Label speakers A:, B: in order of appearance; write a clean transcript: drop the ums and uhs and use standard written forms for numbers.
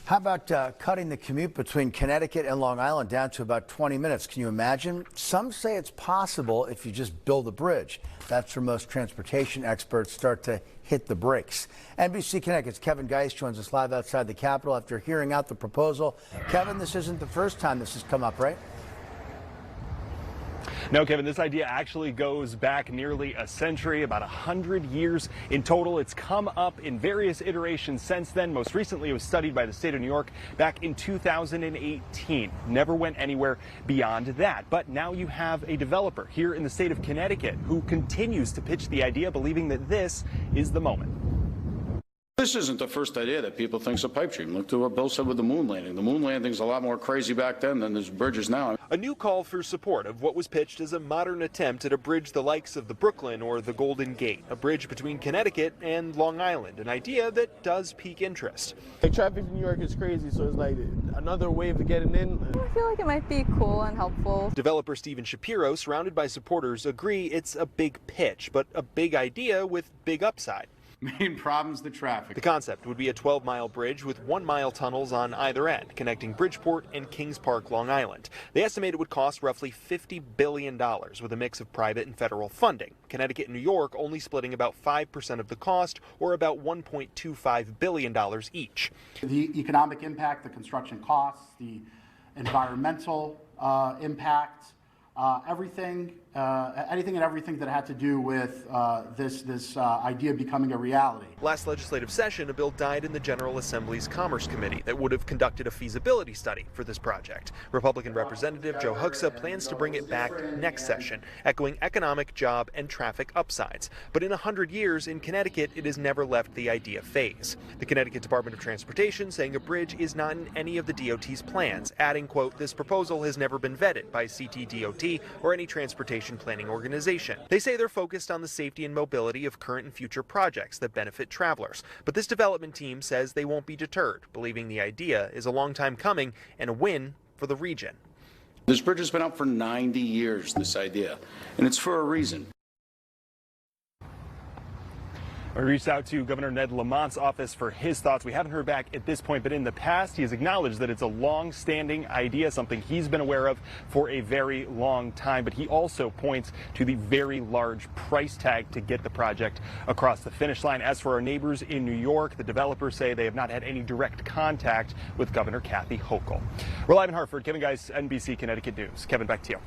A: How about cutting the commute between Connecticut and Long Island down to about 20 minutes? Can you imagine? Some say it's possible if you just build a bridge. That's where most transportation experts start to hit the brakes. NBC Connecticut's Kevin Geist joins us live outside the Capitol after hearing out the proposal. Kevin, this isn't the first time this has come up, right?
B: No, Kevin, this idea actually goes back nearly a century, about 100 years in total. It's come up in various iterations since then. Most recently, it was studied by the state of New York back in 2018. Never went anywhere beyond that. But now you have a developer here in the state of Connecticut who continues to pitch the idea, believing that this is the moment.
C: This isn't the first idea that people think's a pipe dream. Look to what Bill said with the moon landing. The moon landing's a lot more crazy back then than there's bridges now.
B: A new call for support of what was pitched as a modern attempt at a bridge the likes of the Brooklyn or the Golden Gate, a bridge between Connecticut and Long Island, an idea that does pique interest.
D: Like, traffic in New York is crazy, so it's like another way of getting in.
E: I feel like it might be cool and helpful.
B: Developer Steven Shapiro, surrounded by supporters, agree it's a big pitch, but a big idea with big upside.
F: Main problem's the traffic.
B: The concept would be a 12-mile bridge with 1-mile tunnels on either end, connecting Bridgeport and Kings Park, Long Island. They estimate it would cost roughly $50 billion with a mix of private and federal funding. Connecticut and New York only splitting about 5% of the cost, or about $1.25 billion each.
G: The economic impact, the construction costs, the environmental impact, anything and everything that had to do with this idea becoming a reality.
B: Last legislative session, a bill died in the General Assembly's Commerce Committee that would have conducted a feasibility study for this project. Republican Representative Joe Huxa plans to bring it back next session, echoing economic, job, and traffic upsides. But in 100 years in Connecticut, it has never left the idea phase. The Connecticut Department of Transportation saying a bridge is not in any of the DOT's plans, adding, quote, "This proposal has never been vetted by CTDOT or any transportation planning organization." They say they're focused on the safety and mobility of current and future projects that benefit travelers. But this development team says they won't be deterred, believing the idea is a long time coming and a win for the region.
C: This bridge has been out for 90 years, this idea, and it's for a reason.
B: I reached out to Governor Ned Lamont's office for his thoughts. We haven't heard back at this point, but in the past, he has acknowledged that it's a long-standing idea, something he's been aware of for a very long time. But he also points to the very large price tag to get the project across the finish line. As for our neighbors in New York, the developers say they have not had any direct contact with Governor Kathy Hochul. We're live in Hartford. Kevin Geist, NBC Connecticut News. Kevin, back to you.